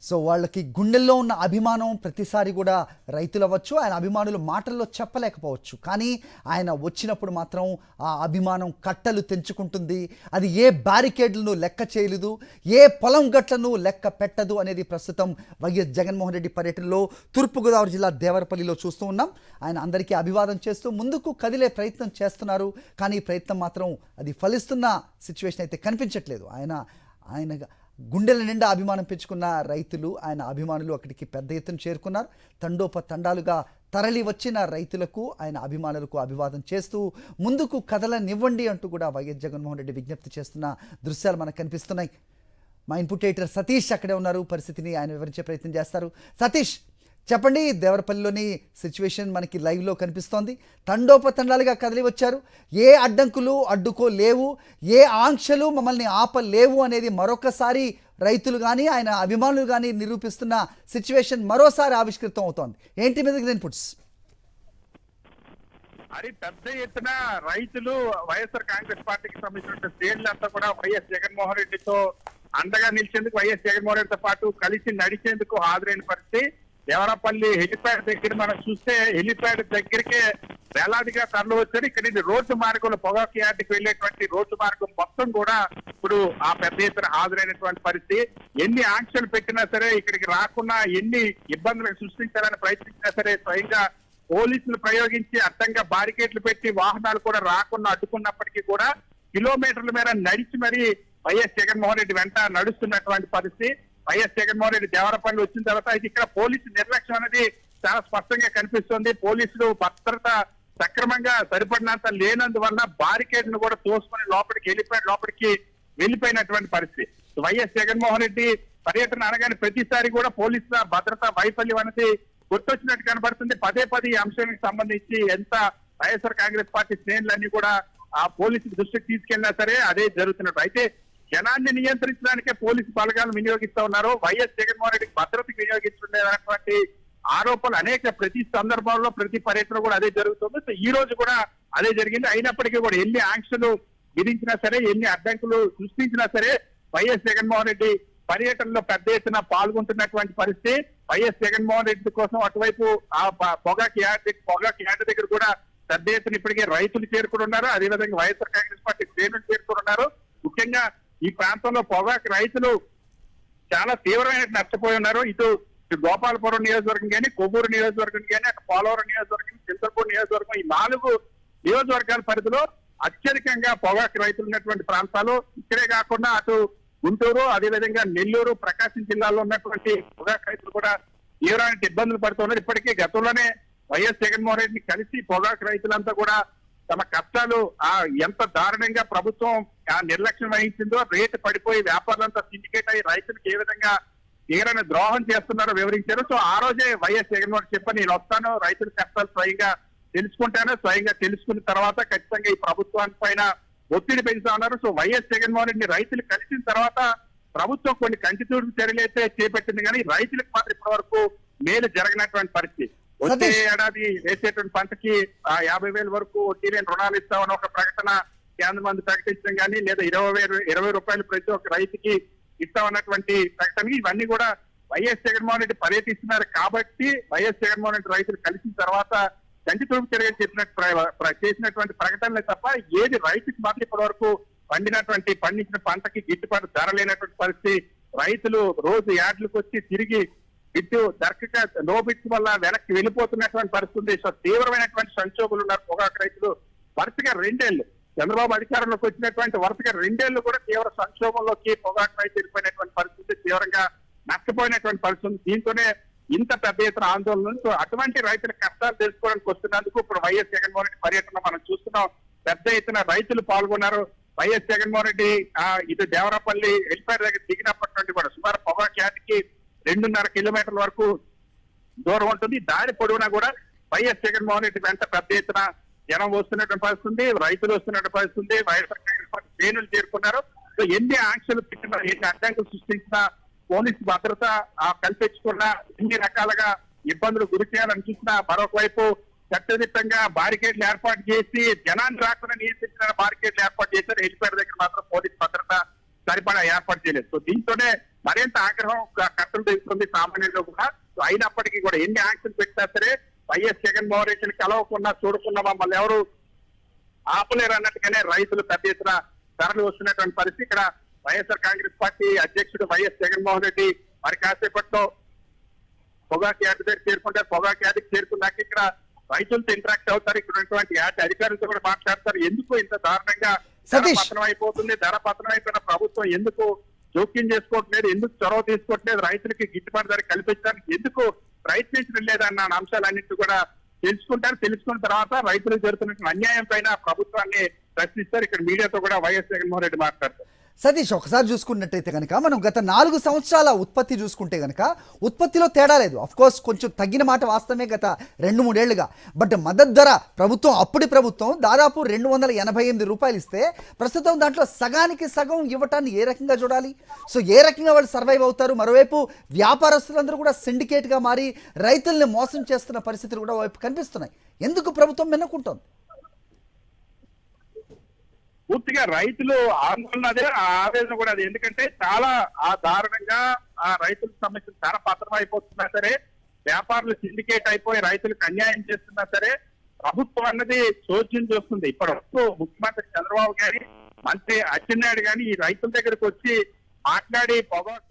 So వాళ్ళకి గుండెల్లో ఉన్న అభిమానం ప్రతిసారి కూడా రైతులు అవ్వచ్చు, ఆయన అభిమానులు మాటల్లో చెప్పలేకపోవచ్చు. కానీ ఆయన వచ్చినప్పుడు మాత్రం ఆ అభిమానం కట్టలు తెంచుకుంటుంది. అది ఏ బ్యారికేడ్లను లెక్క చేయలేదు, ఏ పొలం గట్లను లెక్క పెట్టదు అనేది ప్రస్తుతం వైఎస్ జగన్మోహన్ రెడ్డి పర్యటనలో తూర్పుగోదావరి జిల్లా దేవరపల్లిలో చూస్తూ ఉన్నాం. ఆయన అందరికీ అభివాదం చేస్తూ ముందుకు కదిలే ప్రయత్నం చేస్తున్నారు. కానీ ఈ ప్రయత్నం మాత్రం అది ఫలిస్తున్న సిచ్యువేషన్ అయితే కనిపించట్లేదు. ఆయన గుండెల నిండా అభిమానం పెంచుకున్న రైతులు, ఆయన అభిమానులు అక్కడికి పెద్ద ఎత్తున చేరుకున్నారు. తండోపతండాలుగా తరలి వచ్చిన రైతులకు, ఆయన అభిమానులకు అభివాదం చేస్తూ ముందుకు కదలనివ్వండి అంటూ కూడా వైఎస్ జగన్మోహన్ రెడ్డి విజ్ఞప్తి చేస్తున్న దృశ్యాలు మనకు కనిపిస్తున్నాయి. మా ఇన్పుట్ ఎడిటర్ సతీష్ అక్కడే ఉన్నారు, పరిస్థితిని ఆయన వివరించే ప్రయత్నం చేస్తారు. సతీష్, చెప్పండి, దేవరపల్లిలోని సిచ్యువేషన్ మనకి లైవ్లో కనిపిస్తోంది. తండోపతండాలుగా కదిలి వచ్చారు. ఏ అడ్డంకులు అడ్డుకోలేవు, ఏ ఆంక్షలు మమ్మల్ని ఆపలేవు అనేది మరొకసారి రైతులు కానీ ఆయన అభిమానులు కానీ నిరూపిస్తున్న సిచ్యువేషన్ మరోసారి ఆవిష్కృతం అవుతోంది. ఏంటి మీద ఇన్పుట్స్? అది పెద్ద ఎత్తున రైతులు వైఎస్ఆర్ కాంగ్రెస్ పార్టీకి సంబంధించిన శ్రేణులంతా కూడా వైఎస్ జగన్మోహన్ రెడ్డితో అండగా నిలిచేందుకు, వైఎస్ జగన్మోహన్ రెడ్డితో పాటు కలిసి నడిచేందుకు హాజరైన పరిస్థితి. దేవరపల్లి హెలిప్యాడ్ దగ్గర మనం చూస్తే హెలిప్యాడ్ దగ్గరికే వేలాదిగా తరలి వచ్చారు. ఇక్కడ ఇది రోడ్డు మార్గంలో పొగాకు యార్డుకి వెళ్ళేటువంటి రోడ్డు మార్గం మొత్తం కూడా ఇప్పుడు ఆ పెద్ద ఎత్తున హాజరైనటువంటి పరిస్థితి. ఎన్ని ఆంక్షలు పెట్టినా సరే, ఇక్కడికి రాకుండా ఎన్ని ఇబ్బందులు సృష్టించాలని ప్రయత్నించినా సరే, స్వయంగా పోలీసులు ప్రయోగించి అడ్డంగా బారికేట్లు పెట్టి వాహనాలు కూడా రాకుండా అడ్డుకున్నప్పటికీ కూడా కిలోమీటర్ల మేర నడిచి మరి వైఎస్ జగన్మోహన్ రెడ్డి వెంట నడుస్తున్నటువంటి పరిస్థితి. వైఎస్ జగన్మోహన్ రెడ్డి దేవరపల్లి వచ్చిన తర్వాత ఇది ఇక్కడ పోలీసు నిర్లక్ష్యం అనేది చాలా స్పష్టంగా కనిపిస్తుంది. పోలీసులు భద్రత సక్రమంగా సరిపడినంత లేనందువల్ల బారికేడ్ ను కూడా తోసుకొని లోపలికి వెళ్ళిపోయినటువంటి పరిస్థితి. వైఎస్ జగన్మోహన్ రెడ్డి పర్యటన అనగానే ప్రతిసారి కూడా పోలీసుల భద్రత వైఫల్యం అనేది గుర్తొచ్చినట్టు కనబడుతుంది. పదే ఈ అంశానికి సంబంధించి ఎంత వైఎస్ఆర్ కాంగ్రెస్ పార్టీ శ్రేణులన్నీ కూడా ఆ పోలీసుల దృష్టికి తీసుకెళ్లినా సరే అదే జరుగుతున్నట్టు. అయితే జనాన్ని నియంత్రించడానికే పోలీసు బలగాలను వినియోగిస్తా ఉన్నారు. వైఎస్ జగన్మోహన్ రెడ్డికి భద్రతకు వినియోగించుకునేటువంటి ఆరోపణలు అనేక ప్రతి సందర్భంలో ప్రతి పర్యటన కూడా అదే జరుగుతుంది. సో ఈ రోజు కూడా అదే జరిగింది. అయినప్పటికీ కూడా ఎన్ని ఆంక్షలు విధించినా సరే, ఎన్ని అడ్డంకులు సృష్టించినా సరే వైఎస్ జగన్మోహన్ రెడ్డి పర్యటనలో పెద్ద ఎత్తున పాల్గొంటున్నటువంటి పరిస్థితి. వైఎస్ జగన్మోహన్ రెడ్డి కోసం అటువైపు ఆ పొగాకు యార్డ్ దగ్గర కూడా పెద్ద ఎత్తున ఇప్పటికే రైతులు చేరుకుని ఉన్నారు. అదేవిధంగా వైఎస్ఆర్ కాంగ్రెస్ పార్టీ శ్రేణులు చేరుకుని ఉన్నారు. ముఖ్యంగా ఈ ప్రాంతంలో పొగాకు రైతులు చాలా తీవ్రమైన నష్టపోయి ఉన్నారు. ఇటు గోపాలపురం నియోజకవర్గం కానీ, కొవ్వూరు నియోజకవర్గం కానీ, అటు పోలవరం నియోజకవర్గం, చింతలపూడి నియోజకవర్గం, ఈ 4 నియోజకవర్గాల పరిధిలో అత్యధికంగా పొగాకు రైతులు ఉన్నటువంటి ప్రాంతాలు. ఇక్కడే కాకుండా అటు గుంటూరు, అదేవిధంగా నెల్లూరు, ప్రకాశం జిల్లాలో ఉన్నటువంటి పొగాకు రైతులు కూడా తీవ్రమైన ఇబ్బందులు పడుతున్నారు. ఇప్పటికే గతంలోనే వైఎస్ జగన్మోహన్ రెడ్డిని కలిసి పొగాకు రైతులంతా కూడా తమ కష్టాలు ఎంత దారుణంగా ప్రభుత్వం నిర్లక్ష్యం వహించిందో, రేటు పడిపోయి వ్యాపారులంతా సిండికేట్ అయ్యి రైతులకు ఏ విధంగా తీవ్రమైన ద్రోహం చేస్తున్నారో వివరించారు. సో ఆ రోజే వైఎస్ జగన్మోహన్ చెప్పి నేను వస్తాను, రైతుల కష్టాలు స్వయంగా తెలుసుకుంటాను, స్వయంగా తెలుసుకున్న తర్వాత ఖచ్చితంగా ఈ ప్రభుత్వానికి పైన ఒత్తిడి పెంచుతా ఉన్నారు. సో వైఎస్ జగన్మోహన్ రెడ్డి రైతులు కలిసిన తర్వాత ప్రభుత్వం కొన్ని కంటితూర్పు చర్యలు అయితే చేపట్టింది, కానీ రైతులకు మాత్రం ఇప్పటి వరకు మేలు జరగనటువంటి పరిస్థితి. వచ్చే ఏడాది వేసేటువంటి పంటకి 50,000 వరకు వడ్డీ లేని రుణాలు ఇస్తామని ఒక ప్రకటన కేంద్ర మంత్రి ప్రకటించడం కానీ, లేదా 20 రూపాయలు ప్రతి ఒక్క రైతుకి ఇస్తామన్నటువంటి ప్రకటన, ఇవన్నీ కూడా వైఎస్ జగన్మోహన్ రెడ్డి పర్యటిస్తున్నారు. కాబట్టి వైఎస్ జగన్మోహన్ రెడ్డి రైతులు కలిసిన తర్వాత కంటి తూర్పు చర్యలు చేసినటువంటి ప్రకటనలే తప్ప ఏది రైతుకి మాత్రం ఇప్పటి వరకు పండించిన పంటకి గిట్టుబాటు ధర లేనటువంటి పరిస్థితి. రైతులు రోజు యార్డులకు వచ్చి తిరిగి బిడ్డు దర్శక నో బిడ్స్ వల్ల వెనక్కి వెళ్ళిపోతున్నటువంటి పరిస్థితి. సో తీవ్రమైనటువంటి సంక్షోభాలు ఉన్నారు పొగాకు రైతులు. వరుసగా 2 ఏళ్లు చంద్రబాబు అధికారంలోకి వచ్చినటువంటి వరుసగా 2 ఏళ్లు కూడా తీవ్ర సంక్షోభంలోకి పొగాకు రైతు వెళ్ళిపోయినటువంటి పరిస్థితి, తీవ్రంగా నష్టపోయినటువంటి పరిస్థితి. దీంతోనే ఇంత పెద్ద ఎత్తున ఆందోళన. సో అటువంటి రైతుల కష్టాలు తెలుసుకోవడానికి వస్తున్నందుకు ఇప్పుడు వైఎస్ జగన్మోహన్ రెడ్డి పర్యటన మనం చూస్తున్నాం. పెద్ద ఎత్తున రైతులు పాల్గొన్నారు. వైఎస్ జగన్మోహన్ రెడ్డి ఇటు దేవరపల్లి హెలిప్యాడ్ దగ్గర దిగినప్పటి నుండి కూడా సుమారు పొగాకు యార్డుకి 2.5 కిలోమీటర్ల వరకు దూరం ఉంటుంది. దాని పొడవునా కూడా వైఎస్ జగన్మోహన్ రెడ్డి వెంట పెద్ద ఎత్తున జనం వస్తున్నటువంటి పరిస్థితుంది, రైతులు వస్తున్నటువంటి పరిస్థితుంది. వైఎస్ఆర్ కాంగ్రెస్ పార్టీ శ్రేణులు చేరుకున్నారు. సో ఎన్ని ఆంక్షలు పెట్టినా, ఎన్ని అడ్డంకులు సృష్టించినా, పోలీసు భద్రత కల్పించుకున్నా, ఎన్ని రకాలుగా ఇబ్బందులు గురి చేయాలని చూసినా, మరొక వైపు చట్టదిట్టంగా బారికేడ్లు ఏర్పాటు చేసి జనాన్ని రాకుండా నియంత్రించిన బారికేడ్లు ఏర్పాటు చేశారు. హెలిప్యాడ్ దగ్గర మాత్రం పోలీసు భద్రత సరిపడా ఏర్పాటు చేయలేదు. సో దీంతోనే మరింత ఆగ్రహం కట్టలు తెస్తుంది సామాన్యులు కూడా. అయినప్పటికీ కూడా ఎన్ని యాక్షన్ పెట్టినా సరే వైఎస్ జగన్మోహన్ రెడ్డిని కలవకుండా చూడకుండా మమ్మల్ని ఎవరు ఆపలేరు అన్నట్టుగానే రైతులు పెద్ద ఎత్తున ధరలు వస్తున్నటువంటి పరిస్థితి. ఇక్కడ వైఎస్ఆర్ కాంగ్రెస్ పార్టీ అధ్యక్షుడు వైఎస్ జగన్మోహన్ రెడ్డి మరి కాసేపట్లో పొగాకు యార్డు దగ్గర చేరుకుంటారు. పొగాకు యార్డుకి చేరుకున్నాక ఇక్కడ రైతులతో ఇంటరాక్ట్ అవుతారు. ఇక్కడ ఉన్నటువంటి యార్డు అధికారులతో కూడా మాట్లాడతారు. ఎందుకు ఇంత దారుణంగా ధర సతీష్. పతనం అయిపోతుంది, ధర పతనం అయిపోయిన ప్రభుత్వం ఎందుకు జోక్యం చేసుకోవట్లేదు, ఎందుకు చొరవ తీసుకోవట్లేదు, రైతులకి గిట్టుబాటు ధర కల్పించడానికి ఎందుకు ప్రయత్నించడం లేదన్న అంశాలన్నింటి కూడా తెలుసుకున్న తర్వాత రైతులకు జరుగుతున్న అన్యాయం పైన ప్రభుత్వాన్ని ప్రశ్నిస్తారు. ఇక్కడ మీడియాతో కూడా వైఎస్ జగన్మోహన్ రెడ్డి మాట్లాడతారు. సతీష్, ఒకసారి చూసుకున్నట్టయితే కనుక మనం గత 4 సంవత్సరాల ఉత్పత్తి చూసుకుంటే కనుక ఉత్పత్తిలో తేడా లేదు. కోర్స్ కొంచెం తగ్గిన మాట వాస్తవమే గత 2-3 ఏళ్లుగా. బట్ మద్దతు ధర ప్రభుత్వం ప్రభుత్వం దాదాపు 288 రూపాయలు ఇస్తే ప్రస్తుతం దాంట్లో సగానికి సగం ఇవ్వటాన్ని ఏ రకంగా చూడాలి? సో ఏ రకంగా వాళ్ళు సర్వైవ్ అవుతారు? మరోవైపు వ్యాపారస్తులందరూ కూడా సిండికేట్గా మారి రైతుల్ని మోసం చేస్తున్న పరిస్థితులు కూడా వైపు కనిపిస్తున్నాయి. ఎందుకు ప్రభుత్వం మెన్నుకుంటోంది? పూర్తిగా రైతులు ఆందోళన అదే, ఆ ఆవేదన కూడా అది. ఎందుకంటే చాలా దారుణంగా ఆ రైతులకు సంబంధించిన ధర పతనం అయిపోతున్నా సరే, వ్యాపారులు సిండికేట్ అయిపోయి రైతులకు అన్యాయం చేస్తున్నా సరే, ప్రభుత్వం అన్నది చోద్యం చేస్తుంది. ఇప్పటివరకు ముఖ్యమంత్రి చంద్రబాబు గాని మంత్రి అచ్చెన్నాయుడు గాని ఈ రైతుల దగ్గరకు వచ్చి మాట్లాడి పొగాకు